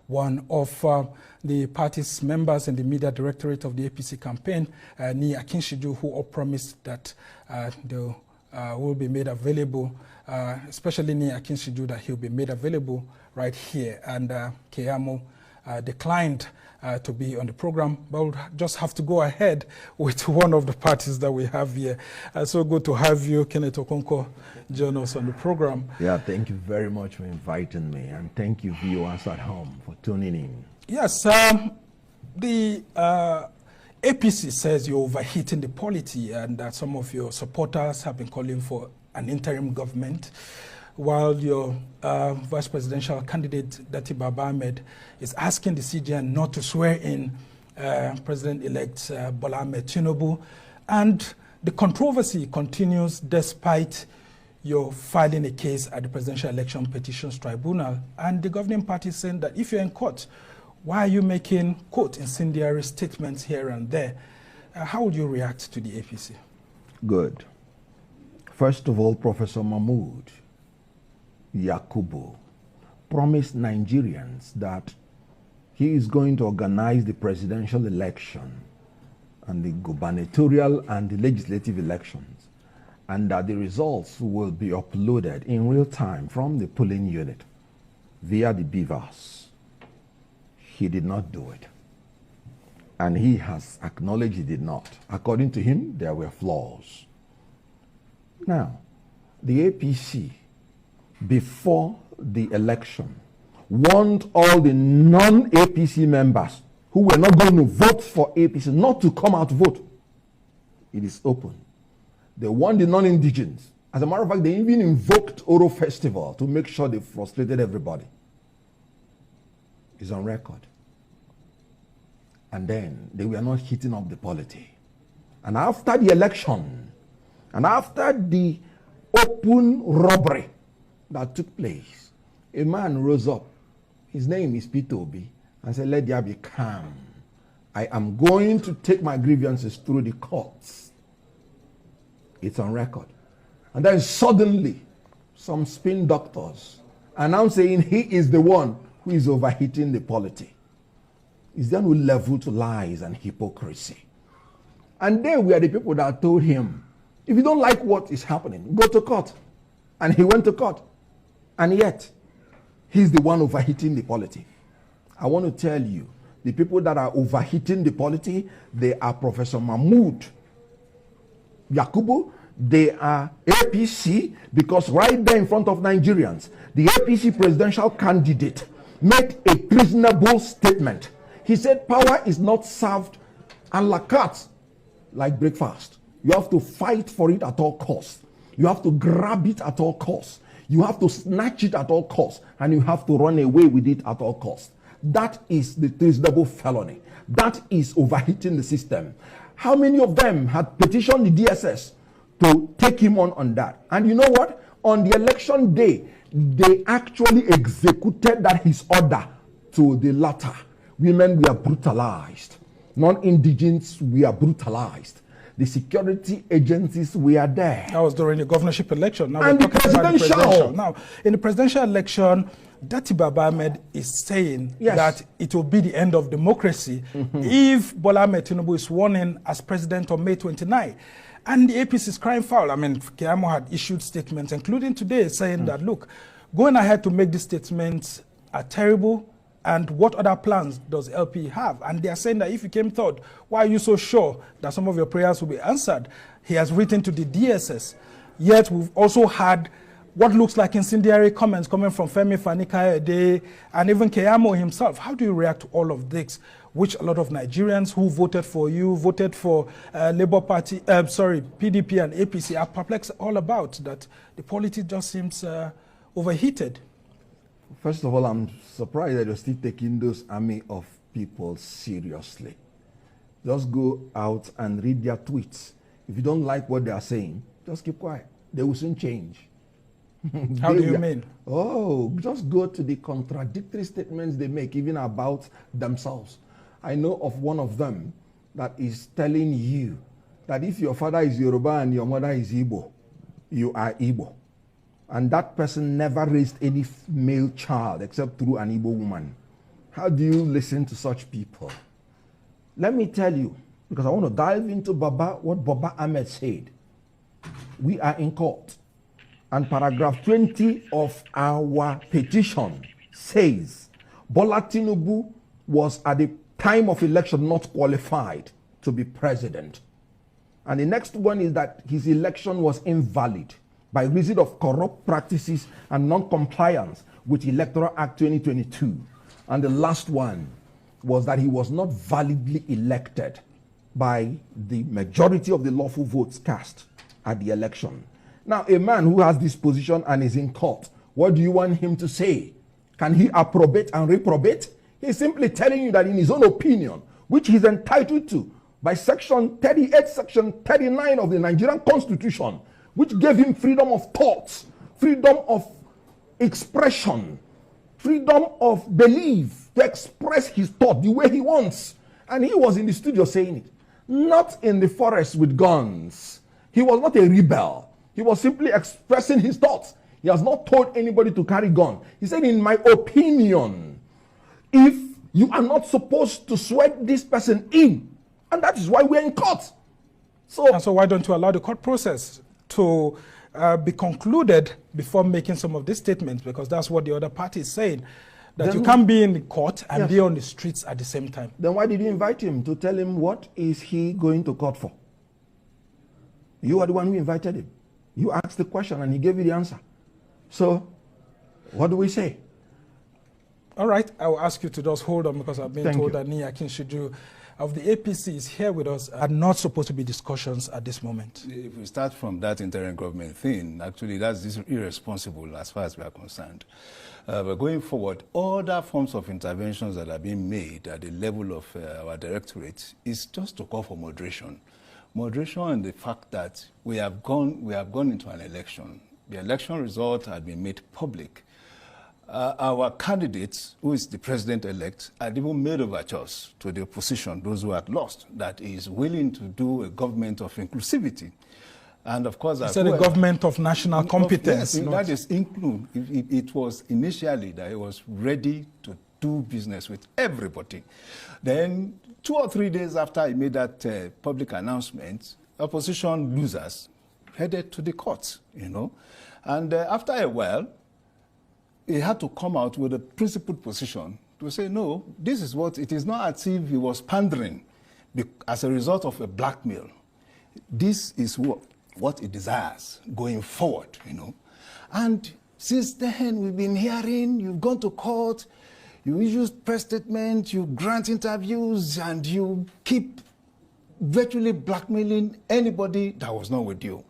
one of the party's members and the media directorate of the APC campaign, Nii Akinshiju, who all promised that they will be made available, especially Nii Akinshiju, that he'll be made available right here. And Keyamo declined to be on the program, but we'll just have to go ahead with one of the parties that we have here. So good to have you, Kenneth Okonkwo, join us on the program. Yeah, thank you very much for inviting me, and thank you viewers at home for tuning in. Yes, the APC says you're overheating the polity, and that some of your supporters have been calling for an interim government, while your vice presidential candidate, Dati Baba Ahmed, is asking the CGN not to swear in President-elect Bola Ahmed Tinubu. And the controversy continues despite your filing a case at the Presidential Election Petitions Tribunal. And the governing party is saying that if you're in court, why are you making, quote, incendiary statements here and there? How would you react to the APC? Good. First of all, Professor Mahmood Yakubu promised Nigerians that he is going to organize the presidential election and the gubernatorial and the legislative elections, and that the results will be uploaded in real time from the polling unit via the BVAS. He did not do it. And he has acknowledged he did not. According to him, there were flaws. Now, the APC, before the election, warned all the non-APC members who were not going to vote for APC not to come out to vote. It is open. They warned the non-indigens. As a matter of fact, they even invoked Oro Festival to make sure they frustrated everybody. It's on record. And then they were not heating up the polity. And after the election, and after the open robbery that took place, a man rose up. His name is Peter Obi, and said, let there be calm. I am going to take my grievances through the courts. It's on record. And then suddenly, some spin doctors are now saying he is the one who is overheating the polity. Is then will level to lies and hypocrisy. And they were the people that told him, if you don't like what is happening, go to court. And he went to court. And yet, he's the one overheating the polity. I want to tell you, the people that are overheating the polity, they are Professor Mahmood Yakubu, they are APC, because right there in front of Nigerians, the APC presidential candidate made a reasonable statement. He said power is not served a la carte like breakfast. You have to fight for it at all costs. You have to grab it at all costs. You have to snatch it at all costs, and you have to run away with it at all costs. That is the treasonable felony. That is overheating the system. How many of them had petitioned the DSS to take him on that? And you know what? On the election day, they actually executed that his order to the latter. Women were brutalized. Non-indigens were brutalized. The security agencies were there. That was during the governorship election. Now and we're the talking about the presidential. presidential. Now, in the presidential election, Dati Baba Ahmed is saying that it will be the end of democracy if Bola Ahmed Tinubu is sworn in as president on May 29. And the APC is crying foul. I mean, Keyamo had issued statements, including today, saying that, look, going ahead to make these statements are terrible. And what other plans does LP have? And they are saying that if you came third, why are you so sure that some of your prayers will be answered? He has written to the DSS. Yet we've also had what looks like incendiary comments coming from Femi Fani-Kayode and even Keyamo himself. How do you react to all of this, which a lot of Nigerians who voted for you, voted for Labour Party, PDP and APC are perplexed all about, that the politics just seems overheated? First of all, I'm surprised that you're still taking those army of people seriously. Just go out and read their tweets. If you don't like what they are saying, just keep quiet. They will soon change. How do you mean? Oh, just go to the contradictory statements they make, even about themselves. I know of one of them that is telling you that if your father is Yoruba and your mother is Igbo, you are Igbo. And that person never raised any male child except through an Igbo woman. How do you listen to such people? Let me tell you, because I want to dive into what Baba Ahmed said. We are in court. And paragraph 20 of our petition says Bola Tinubu was at the time of election not qualified to be president. And the next one is that his election was invalid by reason of corrupt practices and non-compliance with Electoral Act 2022. And the last one was that he was not validly elected by the majority of the lawful votes cast at the election. Now, a man who has this position and is in court, what do you want him to say? Can he approbate and reprobate? He's simply telling you that in his own opinion, which he's entitled to by section 38, section 39 of the Nigerian Constitution, which gave him freedom of thought, freedom of expression, freedom of belief to express his thought the way he wants. And he was in the studio saying it, not in the forest with guns. He was not a rebel. He was simply expressing his thoughts. He has not told anybody to carry gun. He said, in my opinion, if you are not supposed to sweat this person in, and that is why we're in court. So why don't you allow the court process to be concluded before making some of these statements? Because that's what the other party is saying, that you can't be in the court and be on the streets at the same time. Then why did you invite him to tell him what is he going to court for? You are the one who invited him. You asked the question and he gave you the answer. So what do we say? All right, I will ask you to just hold on, because I've been told that Nii Akinseju of the APC is here with us. Are not supposed to be discussions at this moment. If we start from that interim government thing, actually that's irresponsible as far as we are concerned. But going forward, other forms of interventions that are being made at the level of our directorate is just to call for moderation. Moderation and the fact that we have gone into an election. The election result had been made public. Our candidates, who is the president-elect, had even made overtures to the opposition, those who had lost, that is willing to do a government of inclusivity. And of course, it's a government of national competence. Yes, that is include. It was initially that it was ready to do business with everybody. Then 2 or 3 days after he made that public announcement, opposition losers headed to the courts, And after a while, he had to come out with a principled position to say, no, this is what, it is not as if he was pandering as a result of a blackmail. This is what he desires going forward, And since then, we've been hearing, you've gone to court, you issue press statements, you grant interviews, and you keep virtually blackmailing anybody that was not with you.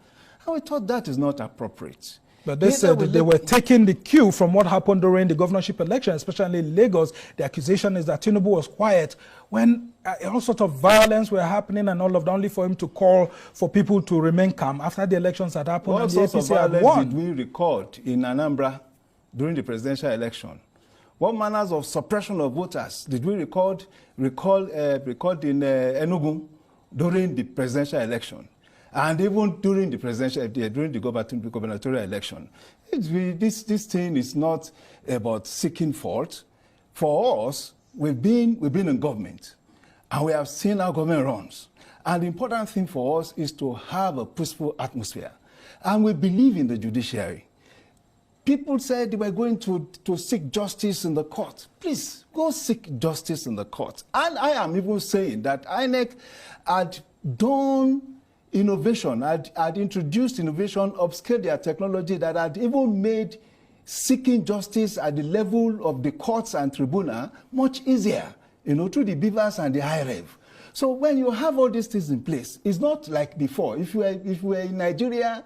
And we thought that is not appropriate. But they said that they were taking the cue from what happened during the governorship election, especially in Lagos. The accusation is that Tinubu was quiet when all sorts of violence were happening and all of that, only for him to call for people to remain calm after the elections had happened and the APC had won. What did we record in Anambra during the presidential election? What manners of suppression of voters did we recall in Enugu during the presidential election? And even during the gubernatorial election, this thing is not about seeking fault. For us, we've been in government, and we have seen how government runs. And the important thing for us is to have a peaceful atmosphere, and we believe in the judiciary. People said they were going to seek justice in the court. Please go seek justice in the court. And I am even saying that INEC had done innovation, had introduced innovation, upscaled their technology that had even made seeking justice at the level of the courts and tribunal much easier, through the BVAS and the IREV. So when you have all these things in place, it's not like before. If we were in Nigeria,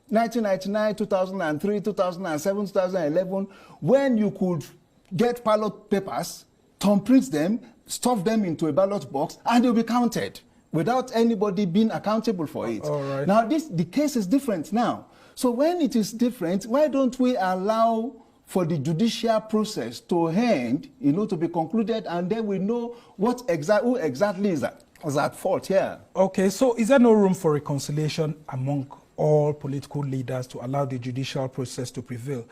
1999, 2003, 2007, 2011, when you could get ballot papers, thumbprint them, stuff them into a ballot box, and they'll be counted without anybody being accountable for it. All right. Now, the case is different now. So when it is different, why don't we allow for the judicial process to end, to be concluded, and then we know who exactly is at fault here. Okay, so is there no room for reconciliation among all political leaders to allow the judicial process to prevail?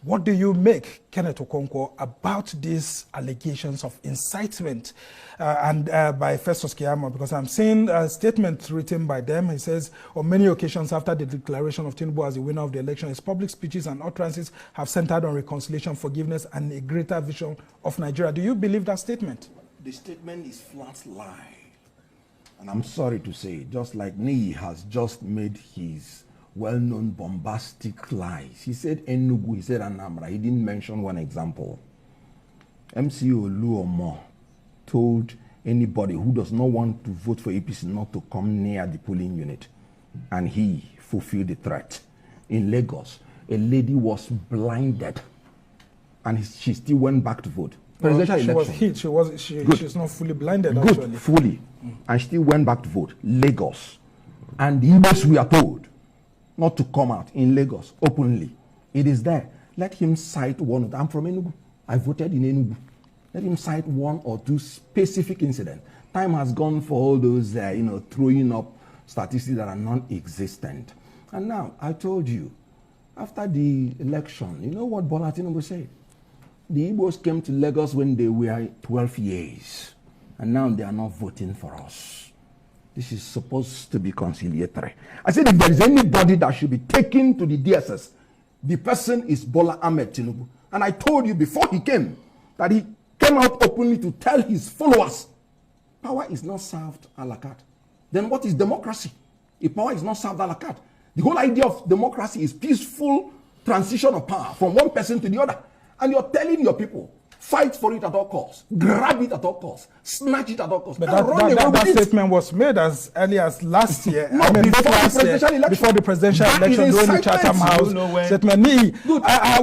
What do you make, Kenneth Okonkwo, about these allegations of incitement by Festus Keyamo? Because I'm seeing a statement written by them. He says, on many occasions after the declaration of Tinubu as the winner of the election, his public speeches and utterances have centered on reconciliation, forgiveness, and a greater vision of Nigeria. Do you believe that statement? The statement is flat lie. And I'm sorry to say, just like Niyi has just made his well-known bombastic lies. He said Enugu, he said Anambra. He didn't mention one example. MC Oluomo told anybody who does not want to vote for APC not to come near the polling unit. And he fulfilled the threat. In Lagos, a lady was blinded and she still went back to vote. Presidential she election. was hit. She's not fully blinded, actually. Good, fully. And still went back to vote. Lagos. And the Igbos, we are told not to come out in Lagos openly. It is there. Let him cite one. I'm from Enugu. I voted in Enugu. Let him cite one or two specific incidents. Time has gone for all those, throwing up statistics that are non-existent. And now, I told you, after the election, you know what Bola Tinubu said? The Igbos came to Lagos when they were 12 years. And now they are not voting for us. This is supposed to be conciliatory. I said if there is anybody that should be taken to the DSS, the person is Bola Ahmed Tinubu. And I told you before he came that he came out openly to tell his followers, power is not served a la carte. Then what is democracy? If power is not served a la carte, the whole idea of democracy is peaceful transition of power from one person to the other. And you're telling your people, fight for it at all costs, grab it at all costs, snatch it at all costs. But that statement was made as early as last year. No, before the presidential election, during the Chatham House statement.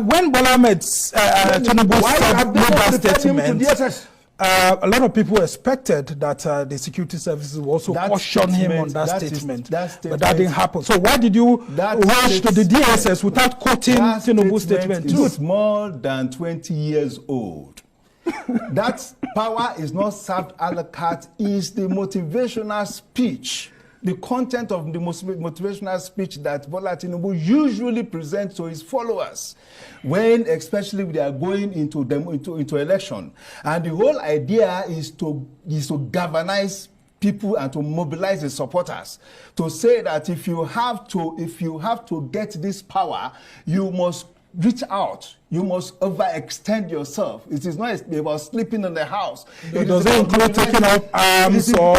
When Bola Ahmed Tinubu made that statement, a lot of people expected that the security services will also caution him on that statement. But that didn't happen. So why did you rush to the DSS without quoting Tinubu's statement? It's more than 20 years old. That power is not served a la carte is the motivational speech. The content of the motivational speech that Bola Tinubu usually presents to his followers, when especially they are going into election, and the whole idea is to galvanize people and to mobilize the supporters to say that if you have to get this power, you must reach out. You must overextend yourself. It is not about sleeping in the house. It doesn't include taking up arms or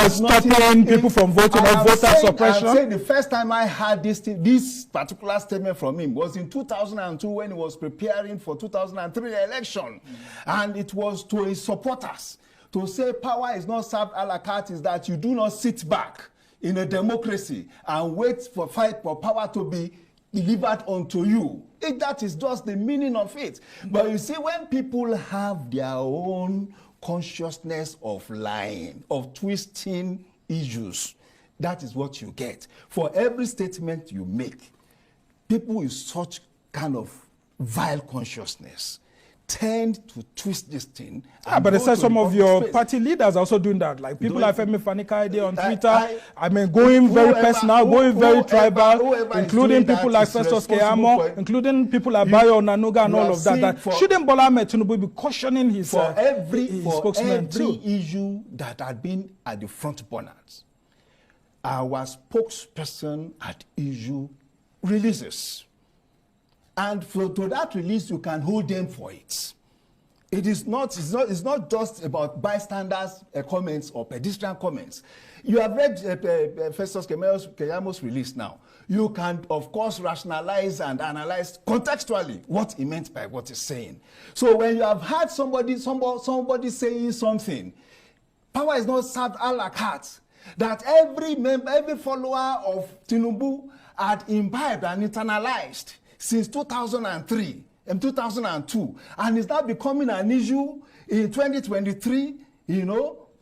stopping people from voting or voter suppression. I'm saying the first time I heard this particular statement from him was in 2002 when he was preparing for 2003 election. And it was to his supporters to say power is not served a la carte, is that you do not sit back in a democracy and wait for fight for power to be delivered unto you. That is just the meaning of it. But you see, when people have their own consciousness of lying, of twisting issues, that is what you get. For every statement you make, people with such kind of vile consciousness tend to twist this thing. But it says some of your party leaders are also doing that. Like people like Femi Fani-Kayode on Twitter, going very personal, going very tribal, including people like Festus Keyamo, including people like Bayo Onanuga and all of that. Shouldn't Bola Ahmed Tinubu be cautioning his spokesman too? Every issue that had been at the front burners, our spokesperson at issue releases. And to that release, you can hold them for it. It's not just about bystanders' comments or pedestrian comments. You have read Festus Keyamo's release now. You can, of course, rationalize and analyze contextually what he meant by what he's saying. So when you have had somebody saying something, power is not served a la carte. That every follower of Tinubu had imbibed and internalized since 2003 and 2002, and it's now becoming an issue in 2023,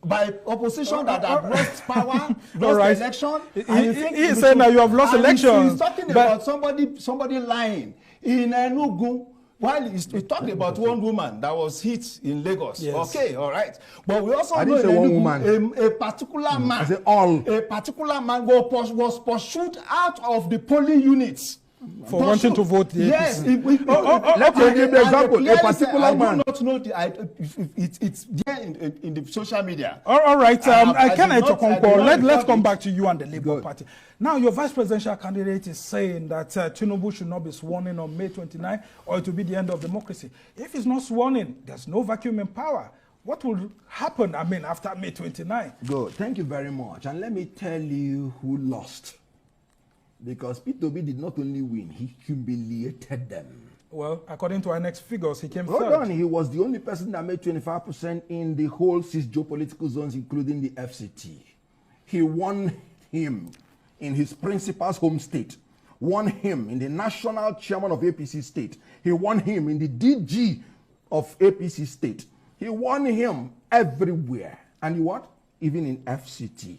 by opposition that have lost power, lost election. He's saying that you have lost election. He's talking about somebody lying in Enugu. While he talked about one woman that was hit in Lagos. Yes. Okay, all right. But we also know a particular man. A particular man was pursued out of the polling units for wanting to vote the yes, APC. Let's give the example. A particular man. I do not know it's there in the social media. All right, I cannot let's let's come back to you and the Labour Party. Now, your vice presidential candidate is saying that Tinubu should not be sworn in on May 29, or it will be the end of democracy. If he's not sworn in, there's no vacuum in power. What will happen, after May 29? Good. Thank you very much. And let me tell you who lost. Because Peter Obi did not only win, he humiliated them. Well, according to our next figures, he came Hold third. on, he was the only person that made 25% in the whole 6 geopolitical zones, including the FCT. He won him in his principal's home state, won him in the national chairman of APC state. He won him in the DG of APC state. He won him everywhere. And you what? Even in FCT.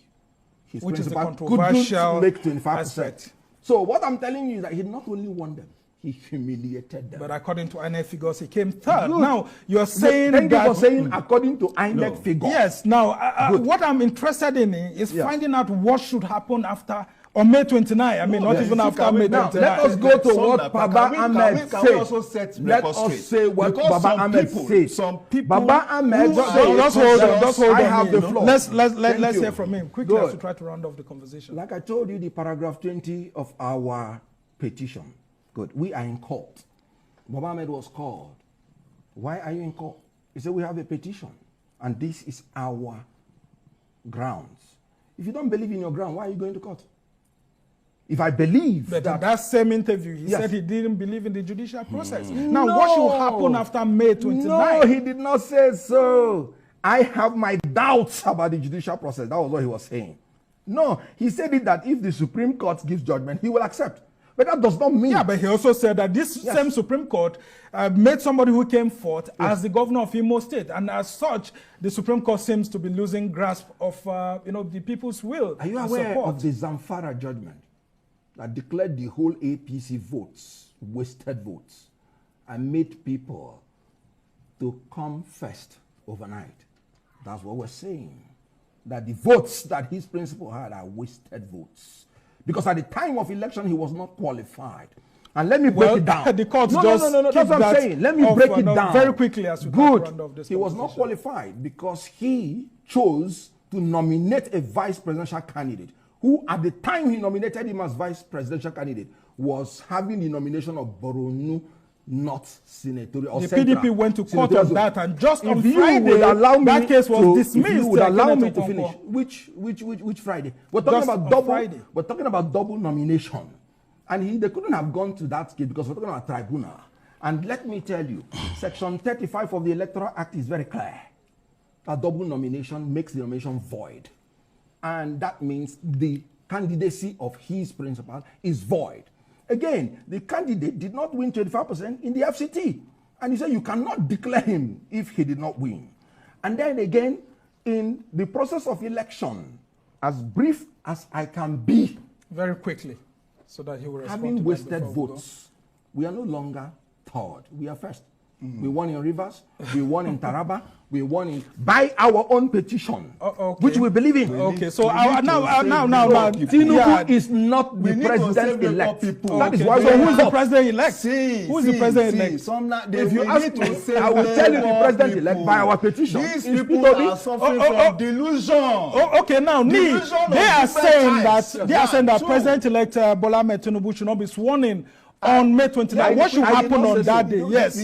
His Which is the principal controversial couldn't make 25%. aspect. So what I'm telling you is that he not only won them, he humiliated them. But according to INEC figures, he came third. Now, you're saying Thank that... you for saying according to INEC figures. Yes. Now, what I'm interested in is finding out what should happen after... On May 29, not even after May 29. Now, let us go to what Baba Ahmed said. Let us say what Baba Ahmed said. Some people... Baba Ahmed said... Just hold on. I have the floor. Let's hear from him. Quickly, as we try to round off the conversation. Like I told you, the paragraph 20 of our petition. Good. We are in court. Baba Ahmed was called. Why are you in court? He said, we have a petition. And this is our grounds. If you don't believe in your ground, why are you going to court? If I believe but in that same interview, he said he didn't believe in the judicial process. Now, No. what should happen after May 29? No, he did not say so. I have my doubts about the judicial process. That was what he was saying. No, he said it that if the Supreme Court gives judgment, he will accept. But that does not mean... Yeah, but he also said that this same Supreme Court made somebody who came forth as the governor of Imo State. And as such, the Supreme Court seems to be losing grasp of the people's will. Are you aware of the Zamfara judgment that declared the whole APC votes wasted votes and made people to come first overnight? That's what we're saying. That the votes that his principal had are wasted votes. Because at the time of election, he was not qualified. And let me break it down. The court no, that's what I'm saying. Let me break it down. Very quickly as we round off this He was not qualified because he chose to nominate a vice presidential candidate who, at the time he nominated him as vice presidential candidate, was having the nomination of Borno North Senatorial. The PDP went to court on that, and just on Friday, that case was dismissed. If you would allow me to finish. Which Friday? We're talking about double. Friday. We're talking about double nomination, and they couldn't have gone to that case because we're talking about tribunal. And let me tell you, Section 35 of the Electoral Act is very clear. A double nomination makes the nomination void. And that means the candidacy of his principal is void. Again, the candidate did not win 25% in the FCT. And he said you cannot declare him if he did not win. And then again, in the process of election, as brief as I can be, very quickly, so that he will respond having to wasted votes, we are no longer third. We are first. We won in Rivers, we won in Taraba, we won in by our own petition, which we believe in. Okay, so now, Tinubu is not the president-elect. That is why. So who is the president-elect? Who is the president-elect? If you ask me, I will tell you the president-elect by our petition. These people are suffering from delusion. Okay, now they are saying that President-elect Bola Ahmed Tinubu should not be sworn in on May 29. What should happen on that day? Yes.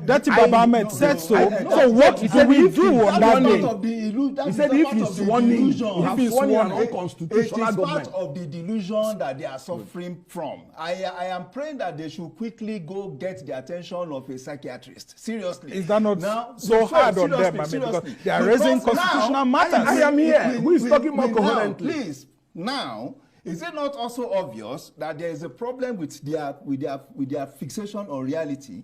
That's Baba Ahmed said so. So what do we do on that day? He said if he's sworn in, you have sworn in an unconstitutional government. It is part of the delusion that they are suffering from. I am praying that they should quickly go get the attention of a psychiatrist. Seriously. Is that not so hard on them? Because they are raising constitutional matters. I am here. Who is talking more coherently? Please, now, is it not also obvious that there is a problem with their fixation on reality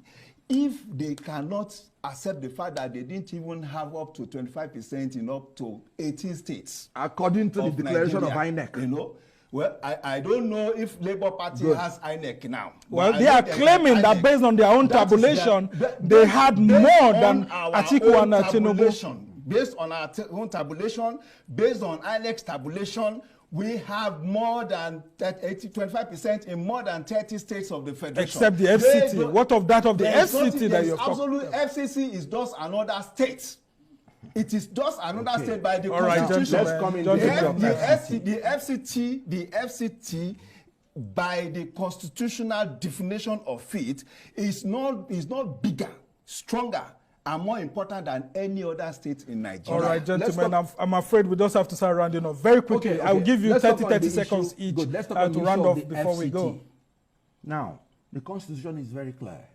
if they cannot accept the fact that they didn't even have up to 25% in up to 18 states? According to the declaration of INEC. Well, I don't know if Labour Party has INEC now. Well, they are claiming that based on their own tabulation, they had more than Atiku and Tinubu. Based on our own tabulation, based on INEC's tabulation, We have more than 25% in more than 30 states of the federation. Except the FCT. What of that of the FCT that you're talking about? FCC is just another state. It is just another state by the All constitution. Right, the FCT, by the constitutional definition of it, is not bigger, stronger, and more important than any other state in Nigeria. All right, gentlemen, I'm afraid we just have to start rounding up very quickly. Okay. I'll give you 30 seconds issue. each Let's talk to on the round issue off of the before we FCT. go. Now, the constitution is very clear.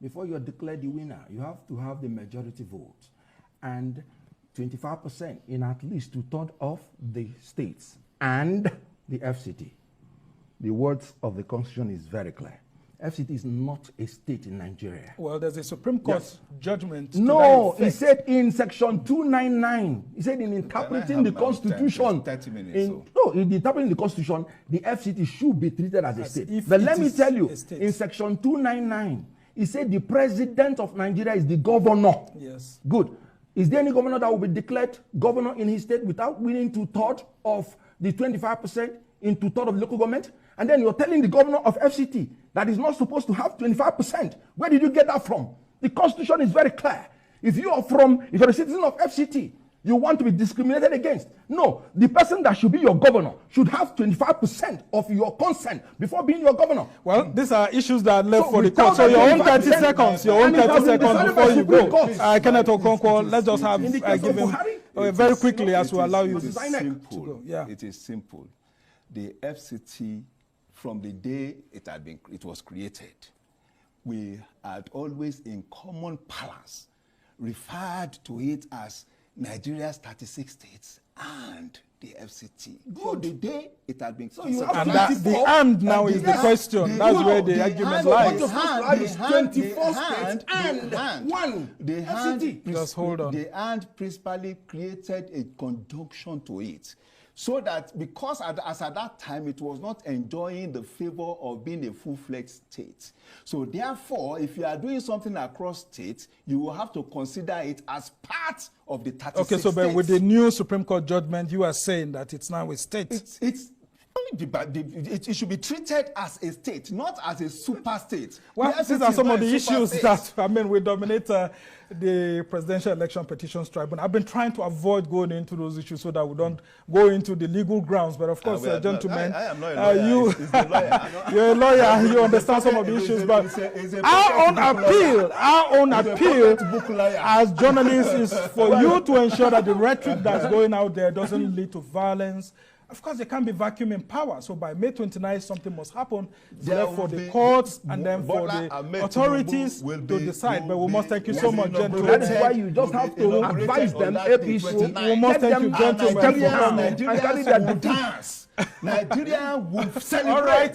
Before you are declared the winner, you have to have the majority vote and 25% in at least 2/3 of the states and the FCT. The words of the constitution is very clear. FCT is not a state in Nigeria. Well, there's a Supreme Court judgment. To No, that he effect. said in section 299, he said in interpreting the constitution, 30 minutes, in interpreting the constitution, the FCT should be treated as a state. if But it let me is tell you, a state. in section 299, he said the president of Nigeria is the governor. Yes. Good. Is there any governor that will be declared governor in his state without winning 2/3 of the 25% in 2/3 of the local government? And then you're telling the governor of FCT that is not supposed to have 25%. Where did you get that from? The constitution is very clear. If you're a citizen of FCT, you want to be discriminated against. No, the person that should be your governor should have 25% of your consent before being your governor. Well, these are issues that are left So for the without court. So that your own 30 25%, seconds, your own and it 30 has been seconds decided before by you Supreme go. Court. Kenneth Okonkwo, let's just have, In the I case give of him Buhari, very quickly as we It allow is- you It is this. simple. Yeah. It is simple. The FCT, from the day it was created, we had always in common parlance referred to it as Nigeria's 36 states and the FCT. From the day it had been you have And that, the and now is the question. That's where the argument lies. Just hold on. The hand principally created a conjunction to it. So that because as at that time it was not enjoying the favor of being a full-fledged state. So therefore, if you are doing something across states, you will have to consider it as part of the 36 Okay, so but with the new Supreme Court judgment, you are saying that it's now a state. It should be treated as a state, not as a super state. Well, The these FCT are some is of not the a super issues state. that, we dominate the Presidential Election Petitions Tribunal. I've been trying to avoid going into those issues so that we don't go into the legal grounds. But of course, gentlemen, I am not a lawyer. It's the lawyer. You're a lawyer, you understand some of the issues. But our own appeal as journalists is for you to ensure that the rhetoric that's going out there doesn't lead to violence. Of course, there can't be vacuum in power. So by May 29th, something must happen. For the courts and then for the authorities to decide. But we must thank you so much, gentlemen. That is why you just have to advise them, APC. We must thank you, gentlemen, for coming. Nigerians will dance. Nigeria will celebrate All right,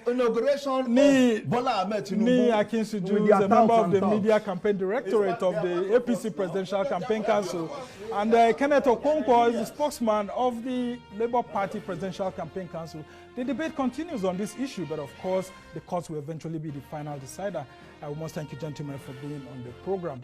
the inauguration of Bola Ahmed Ni Tinubu. Akinsuju is a member of the Media Campaign Directorate of the APC Presidential Campaign Council. And Kenneth Okonkwo is the spokesman of the Labour Party Presidential Campaign Council. The debate continues on this issue, but of course, the courts will eventually be the final decider. We must thank you, gentlemen, for being on the program.